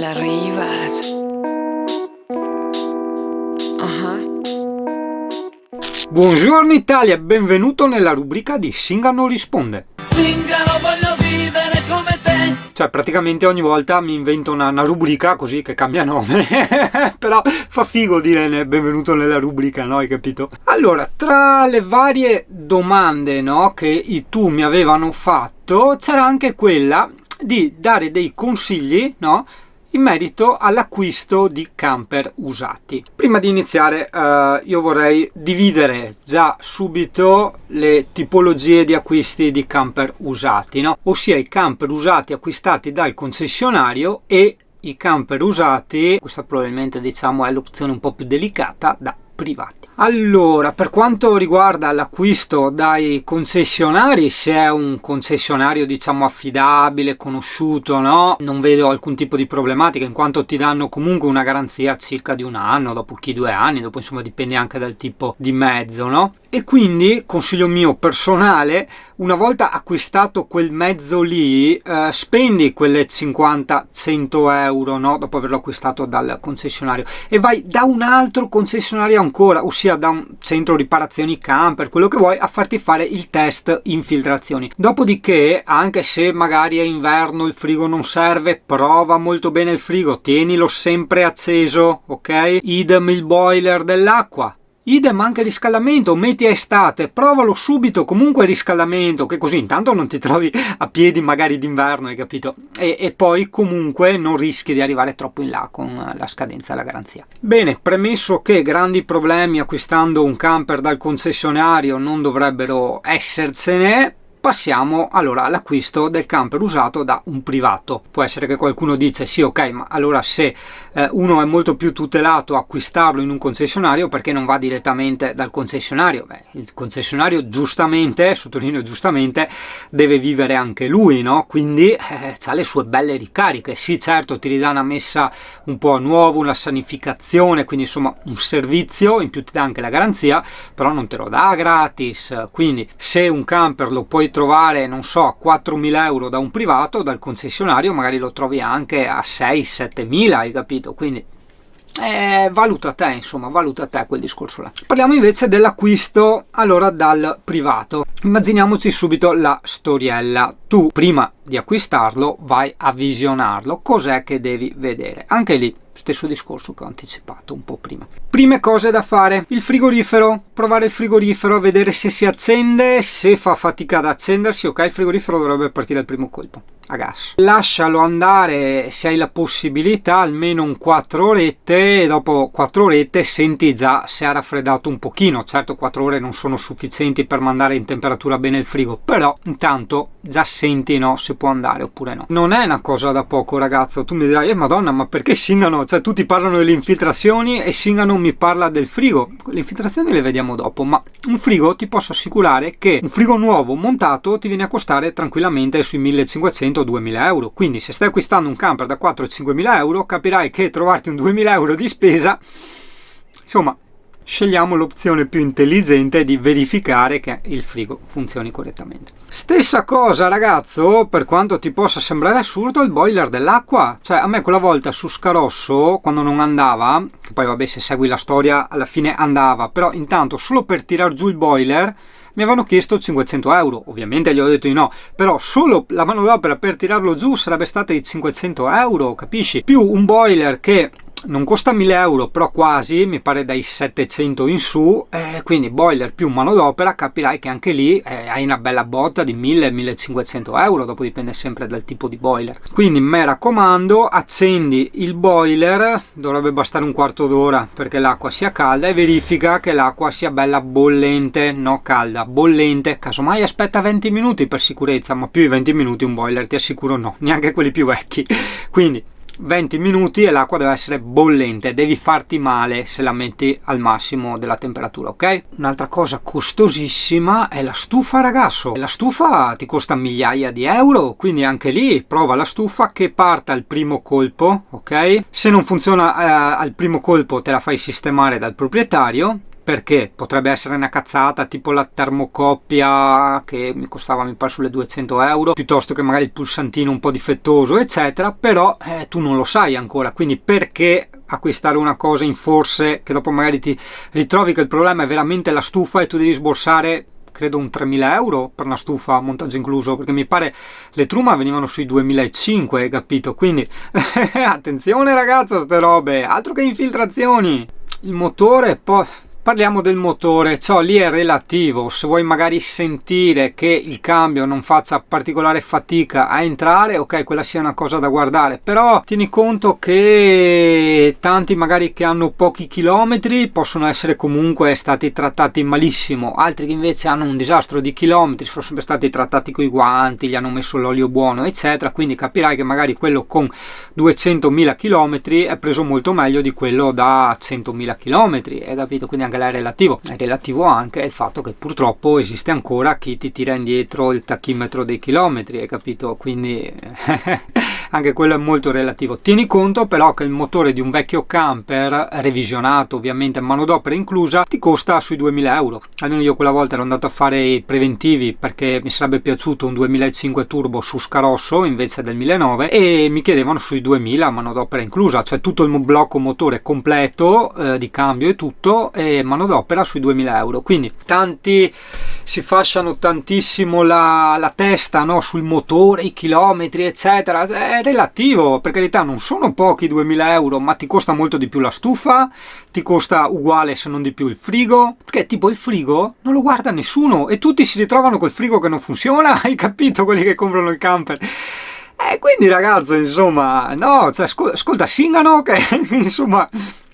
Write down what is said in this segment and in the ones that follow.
Arrivas. Buongiorno Italia, benvenuto nella rubrica di Zingano risponde. Zingaro, voglio vivere come te. Cioè praticamente ogni volta mi invento una rubrica così che cambia nome. Però fa figo dire benvenuto nella rubrica, no? Hai capito? Allora, tra le varie domande, no, che tu mi avevano fatto, c'era anche quella di dare dei consigli, no, in merito all'acquisto di camper usati. Prima di iniziare io vorrei dividere già subito le tipologie di acquisti di camper usati, no? Ossia i camper usati acquistati dal concessionario e i camper usati, questa probabilmente diciamo è l'opzione un po' più delicata, da privati. Allora, per quanto riguarda l'acquisto dai concessionari, se è un concessionario diciamo affidabile, conosciuto, no, non vedo alcun tipo di problematica, in quanto ti danno comunque una garanzia circa di un anno, dopo chi 2 anni, dopo insomma dipende anche dal tipo di mezzo, no? E quindi, consiglio mio personale, una volta acquistato quel mezzo lì, spendi quelle 50-100 euro, no? Dopo averlo acquistato dal concessionario, e vai da un altro concessionario ancora, ossia da un centro riparazioni camper, quello che vuoi, a farti fare il test infiltrazioni. Dopodiché, anche se magari è inverno, il frigo non serve, prova molto bene il frigo, tienilo sempre acceso, ok? Idem il boiler dell'acqua. Idem anche il riscaldamento, metti a estate, provalo subito comunque il riscaldamento, che così intanto non ti trovi a piedi magari d'inverno, hai capito? E poi comunque non rischi di arrivare troppo in là con la scadenza della garanzia. Bene, premesso che grandi problemi acquistando un camper dal concessionario non dovrebbero essersene, passiamo allora all'acquisto del camper usato da un privato. Può essere che qualcuno dice sì, ok, ma allora se uno è molto più tutelato acquistarlo in un concessionario, perché non va direttamente dal concessionario? Beh, il concessionario giustamente, sottolineo giustamente, deve vivere anche lui, no? Quindi ha le sue belle ricariche. Sì, certo, ti ridà una messa un po' a nuovo, una sanificazione, quindi insomma un servizio, in più ti dà anche la garanzia, però non te lo dà gratis. Quindi se un camper lo puoi trovare, non so, a 4.000 euro da un privato, dal concessionario magari lo trovi anche a 6-7.000, hai capito? Quindi valuta te, insomma, valuta te quel discorso là. Parliamo invece dell'acquisto allora dal privato. Immaginiamoci subito la storiella. Tu prima di acquistarlo vai a visionarlo, cos'è che devi vedere? Anche lì stesso discorso che ho anticipato un po' prima. Prime cose da fare: il frigorifero, provare il frigorifero, vedere se si accende, se fa fatica ad accendersi, ok, il frigorifero dovrebbe partire al primo colpo a gas. Lascialo andare, se hai la possibilità, almeno un 4 orette, e dopo 4 orette senti già se ha raffreddato un pochino. Certo, 4 ore non sono sufficienti per mandare in temperatura bene il frigo, però intanto già senti, no, se può andare oppure no. Non è una cosa da poco, ragazzo. Tu mi dirai madonna, ma perché Zingano? Cioè tutti parlano delle infiltrazioni e Zingano mi parla del frigo. Le infiltrazioni le vediamo dopo, ma un frigo ti posso assicurare che un frigo nuovo montato ti viene a costare tranquillamente sui 1.500-2.000 euro. Quindi se stai acquistando un camper da 4-5.000 euro, capirai che trovarti un 2.000 euro di spesa, insomma, scegliamo l'opzione più intelligente di verificare che il frigo funzioni correttamente. Stessa cosa, ragazzo, per quanto ti possa sembrare assurdo, il boiler dell'acqua. Cioè, a me quella volta su Scarosso, quando non andava, che poi vabbè, se segui la storia alla fine andava, però intanto solo per tirar giù il boiler mi avevano chiesto 500 euro. Ovviamente gli ho detto di no, però solo la manodopera per tirarlo giù sarebbe stata di 500 euro, capisci? Più un boiler che non costa 1.000 euro, però quasi, mi pare dai 700 in su, quindi boiler più manodopera, capirai che anche lì hai una bella botta di 1.000-1.500 euro, dopo dipende sempre dal tipo di boiler. Quindi mi raccomando, accendi il boiler, dovrebbe bastare un quarto d'ora perché l'acqua sia calda, e verifica che l'acqua sia bella bollente, no calda, bollente. Casomai aspetta 20 minuti per sicurezza, ma più di 20 minuti un boiler ti assicuro no, neanche quelli più vecchi. Quindi 20 minuti e l'acqua deve essere bollente, devi farti male se la metti al massimo della temperatura, ok? Un'altra cosa costosissima è la stufa, ragazzo. La stufa ti costa migliaia di euro, quindi anche lì prova la stufa che parta al primo colpo, ok? Se non funziona al primo colpo te la fai sistemare dal proprietario, perché potrebbe essere una cazzata tipo la termocoppia che mi costava mi pare sulle 200 euro, piuttosto che magari il pulsantino un po' difettoso eccetera, però tu non lo sai ancora, quindi perché acquistare una cosa in forse che dopo magari ti ritrovi che il problema è veramente la stufa e tu devi sborsare credo un 3.000 euro per una stufa montaggio incluso, perché mi pare le Truma venivano sui 2.500, hai capito? Quindi attenzione ragazzo, ste robe, altro che infiltrazioni. Il motore, poi parliamo del motore, ciò lì è relativo, se vuoi magari sentire che il cambio non faccia particolare fatica a entrare, ok, quella sia una cosa da guardare, però tieni conto che tanti magari che hanno pochi chilometri possono essere comunque stati trattati malissimo, altri che invece hanno un disastro di chilometri sono sempre stati trattati coi guanti, gli hanno messo l'olio buono eccetera, quindi capirai che magari quello con 200.000 chilometri è preso molto meglio di quello da 100.000 chilometri, hai capito? Quindi anche è relativo anche il fatto che purtroppo esiste ancora chi ti tira indietro il tachimetro dei chilometri, hai capito? Quindi anche quello è molto relativo. Tieni conto però che il motore di un vecchio camper revisionato, ovviamente manodopera inclusa, ti costa sui 2.000 euro. Almeno io quella volta ero andato a fare i preventivi perché mi sarebbe piaciuto un 2005 turbo su Scarosso invece del 1.900 e mi chiedevano sui 2.000 manodopera inclusa, cioè tutto il blocco motore completo di cambio e tutto, e manodopera sui 2.000 euro. Quindi tanti si fasciano tantissimo la testa, no, sul motore, i chilometri eccetera, è relativo, per carità non sono pochi 2.000 euro, ma ti costa molto di più la stufa, ti costa uguale se non di più il frigo, perché tipo il frigo non lo guarda nessuno e tutti si ritrovano col frigo che non funziona, hai capito, quelli che comprano il camper. Quindi ragazzo, insomma, no, cioè, ascolta Singano che insomma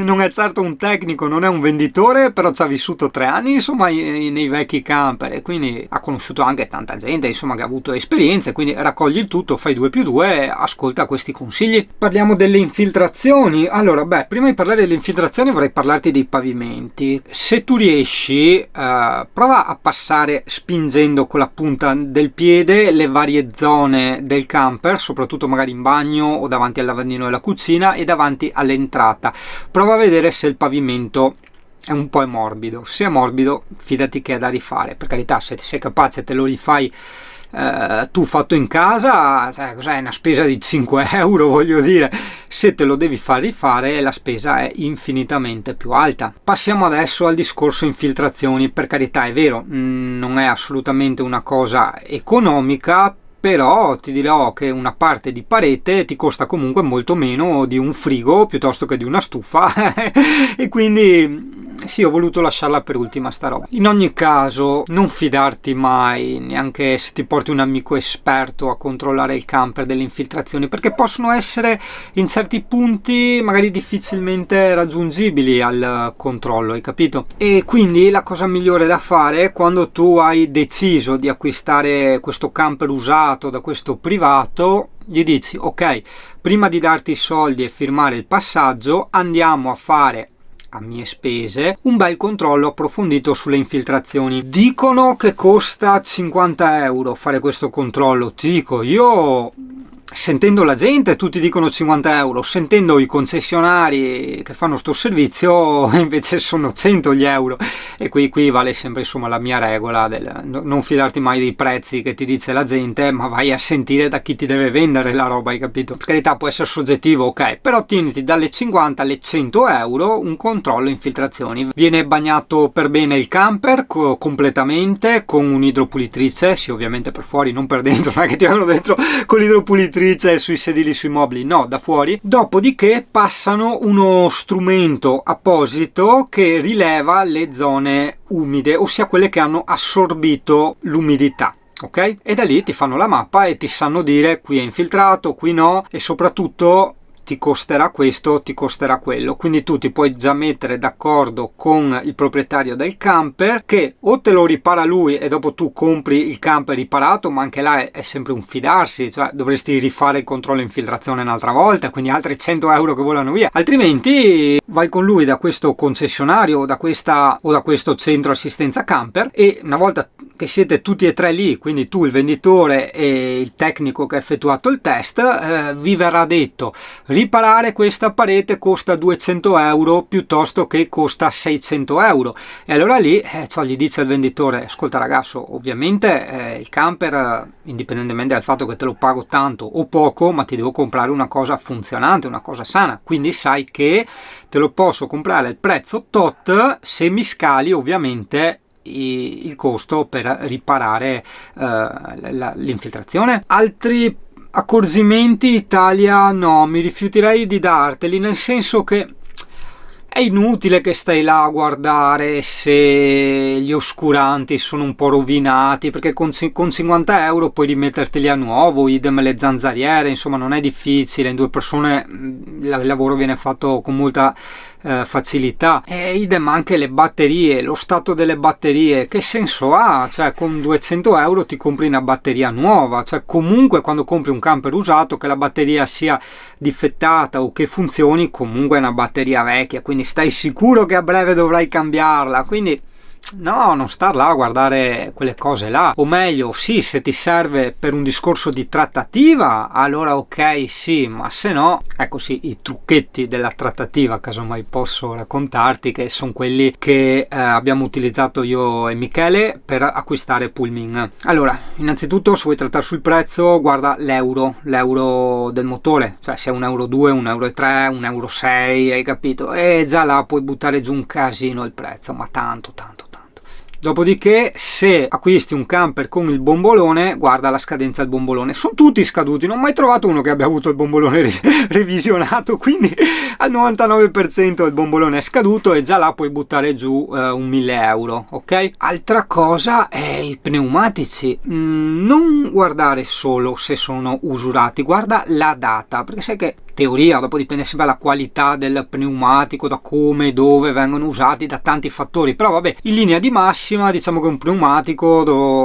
non è certo un tecnico, non è un venditore, però ci ha vissuto 3 anni insomma nei vecchi camper e quindi ha conosciuto anche tanta gente insomma che ha avuto esperienze, quindi raccogli il tutto, fai 2+2, ascolta questi consigli. Parliamo delle infiltrazioni. Allora, prima di parlare delle infiltrazioni vorrei parlarti dei pavimenti. Se tu riesci, prova a passare spingendo con la punta del piede le varie zone del camper, soprattutto magari in bagno o davanti al lavandino della cucina e davanti all'entrata. Prova a vedere se il pavimento è un po' morbido. Se è morbido, fidati che è da rifare. Per carità, se sei capace te lo rifai tu fatto in casa, cos'è? Una spesa di 5 euro, voglio dire. Se te lo devi far rifare la spesa è infinitamente più alta. Passiamo adesso al discorso infiltrazioni. Per carità, è vero, non è assolutamente una cosa economica, però ti dirò che una parte di parete ti costa comunque molto meno di un frigo piuttosto che di una stufa e quindi sì, ho voluto lasciarla per ultima sta roba. In ogni caso non fidarti mai, neanche se ti porti un amico esperto a controllare il camper, delle infiltrazioni, perché possono essere in certi punti magari difficilmente raggiungibili al controllo, hai capito? E quindi la cosa migliore da fare quando tu hai deciso di acquistare questo camper usato da questo privato, gli dici ok, prima di darti i soldi e firmare il passaggio andiamo a fare a mie spese un bel controllo approfondito sulle infiltrazioni. Dicono che costa 50 euro fare questo controllo. Ti dico, io sentendo la gente tutti dicono 50 euro, sentendo i concessionari che fanno sto servizio invece sono 100 gli euro, e qui vale sempre insomma la mia regola del non fidarti mai dei prezzi che ti dice la gente, ma vai a sentire da chi ti deve vendere la roba, hai capito? Per carità può essere soggettivo, ok, però tieniti dalle 50 alle 100 euro un controllo infiltrazioni. Viene bagnato per bene il camper completamente con un'idropulitrice, sì, ovviamente per fuori, non per dentro, non è che ti vanno dentro con l'idropulitrice sui sedili, sui mobili, no, da fuori. Dopodiché passano uno strumento apposito che rileva le zone umide, ossia quelle che hanno assorbito l'umidità. Ok? E da lì ti fanno la mappa e ti sanno dire qui è infiltrato, qui no, e soprattutto ti costerà questo, ti costerà quello. Quindi tu ti puoi già mettere d'accordo con il proprietario del camper che o te lo ripara lui e dopo tu compri il camper riparato, ma anche là è sempre un fidarsi, cioè dovresti rifare il controllo infiltrazione un'altra volta, quindi altri 100 euro che volano via. Altrimenti vai con lui da questo concessionario o da questo centro assistenza camper e una volta che siete tutti e tre lì, quindi tu, il venditore e il tecnico che ha effettuato il test, vi verrà detto: riparare questa parete costa 200 euro piuttosto che costa 600 euro. E allora lì gli dice il venditore: ascolta ragazzo, ovviamente il camper, indipendentemente dal fatto che te lo pago tanto o poco, ma ti devo comprare una cosa funzionante, una cosa sana, quindi sai che te lo posso comprare al prezzo tot se mi scali ovviamente il costo per riparare l'infiltrazione. Altri accorgimenti Italia no, mi rifiuterei di darteli, nel senso che è inutile che stai là a guardare se gli oscuranti sono un po' rovinati, perché con 50 euro puoi rimetterteli a nuovo, idem le zanzariere, insomma non è difficile, in 2 persone il lavoro viene fatto con molta facilità. E idem anche le batterie, lo stato delle batterie, che senso ha? Cioè con 200 euro ti compri una batteria nuova, cioè comunque quando compri un camper usato, che la batteria sia difettata o che funzioni, comunque è una batteria vecchia, quindi stai sicuro che a breve dovrai cambiarla, quindi no, non star là a guardare quelle cose là. O meglio, sì, se ti serve per un discorso di trattativa, allora ok, sì, ma se no, ecco sì, i trucchetti della trattativa, casomai posso raccontarti, che sono quelli che abbiamo utilizzato io e Michele per acquistare Pullman. Allora, innanzitutto, se vuoi trattare sul prezzo, guarda l'euro del motore, cioè se è 1,2 euro, 1,3 euro, 1,6 euro, hai capito? E già là puoi buttare giù un casino il prezzo, ma tanto. Dopodiché, se acquisti un camper con il bombolone, guarda la scadenza del bombolone. Sono tutti scaduti, non ho mai trovato uno che abbia avuto il bombolone revisionato, quindi al 99% il bombolone è scaduto e già là puoi buttare giù un 1000 euro, ok? Altra cosa è i pneumatici. Non guardare solo se sono usurati, guarda la data, perché sai che teoria, dopo dipende sempre dalla qualità del pneumatico, da come e dove vengono usati, da tanti fattori, però vabbè, in linea di massima diciamo che un pneumatico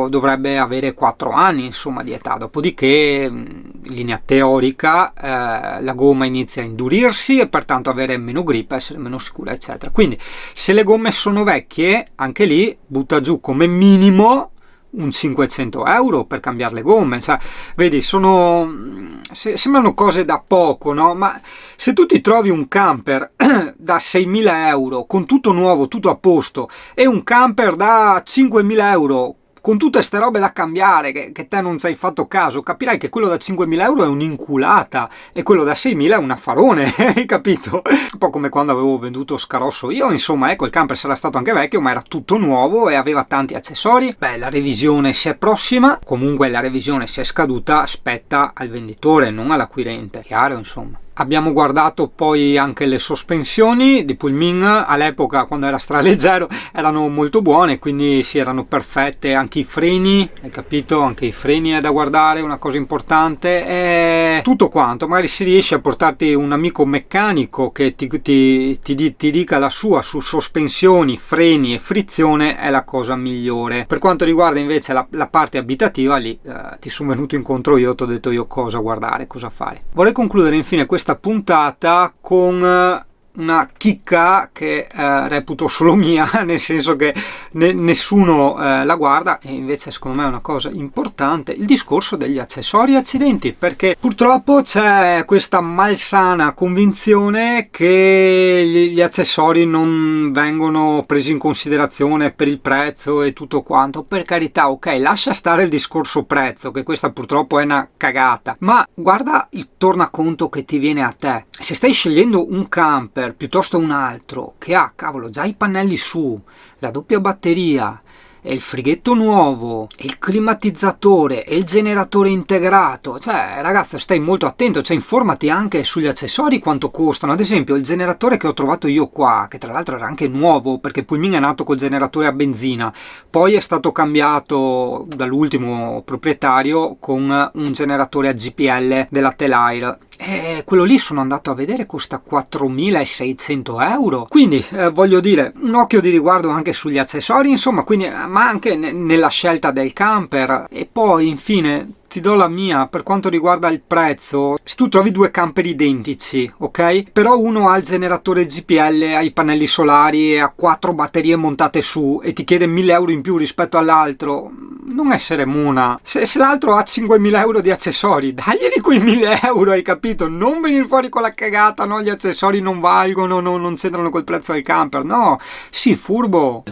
dovrebbe avere 4 anni insomma di età, dopodiché in linea teorica la gomma inizia a indurirsi e pertanto avere meno grip, essere meno sicura eccetera. Quindi se le gomme sono vecchie, anche lì butta giù come minimo un 500 euro per cambiare le gomme, cioè vedi, sembrano cose da poco, no? Ma se tu ti trovi un camper da 6.000 euro con tutto nuovo, tutto a posto, e un camper da 5.000 euro con tutte ste robe da cambiare che te non ci hai fatto caso, capirai che quello da 5.000 euro è un'inculata e quello da 6.000 è un affarone, hai capito? Un po' come quando avevo venduto Scarosso io, insomma, ecco, il camper sarà stato anche vecchio, ma era tutto nuovo e aveva tanti accessori. Beh, la revisione se è prossima, comunque la revisione se è scaduta spetta al venditore, non all'acquirente, chiaro, insomma. Abbiamo guardato poi anche le sospensioni di Pullman, all'epoca quando era straleggero erano molto buone, quindi si erano perfette, anche i freni, hai capito? Anche i freni è da guardare, una cosa importante, e tutto quanto. Magari si riesce a portarti un amico meccanico che ti dica la sua su sospensioni, freni e frizione, è la cosa migliore. Per quanto riguarda invece la parte abitativa, lì ti sono venuto incontro io, ti ho detto io cosa guardare, cosa fare. Vorrei concludere infine questa puntata con una chicca che reputo solo mia, nel senso che nessuno la guarda, e invece secondo me è una cosa importante, il discorso degli accessori accidenti, perché purtroppo c'è questa malsana convinzione che gli accessori non vengono presi in considerazione per il prezzo e tutto quanto. Per carità, ok, lascia stare il discorso prezzo, che questa purtroppo è una cagata, ma guarda il tornaconto che ti viene a te. Se stai scegliendo un camper piuttosto un altro che ha, cavolo, già i pannelli su, la doppia batteria, e il frighetto nuovo, e il climatizzatore, e il generatore integrato, cioè ragazzo, stai molto attento, cioè informati anche sugli accessori, quanto costano. Ad esempio il generatore che ho trovato io qua, che tra l'altro era anche nuovo, perché Pullman è nato col generatore a benzina, poi è stato cambiato dall'ultimo proprietario con un generatore a GPL della Telair, e quello lì sono andato a vedere, costa 4.600 euro. Quindi voglio dire, un occhio di riguardo anche sugli accessori, insomma, quindi, ma anche nella scelta del camper. E poi infine ti do la mia per quanto riguarda il prezzo. Se tu trovi due camper identici, ok? Però uno ha il generatore GPL, ha i pannelli solari e ha 4 batterie montate su e ti chiede 1.000 euro in più rispetto all'altro, non essere mona. Se l'altro ha 5.000 euro di accessori, daglieli quei 1.000 euro, hai capito? Non venire fuori con la cagata, no? Gli accessori non valgono, non c'entrano col prezzo del camper, no? Sì, furbo.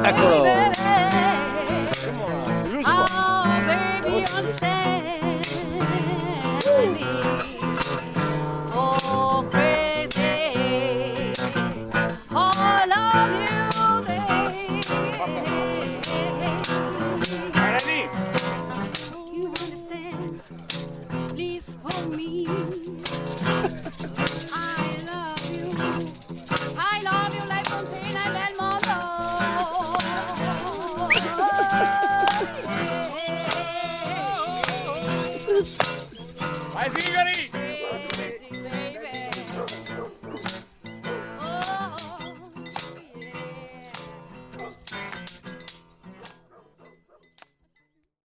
Eccolo. Ai sigari!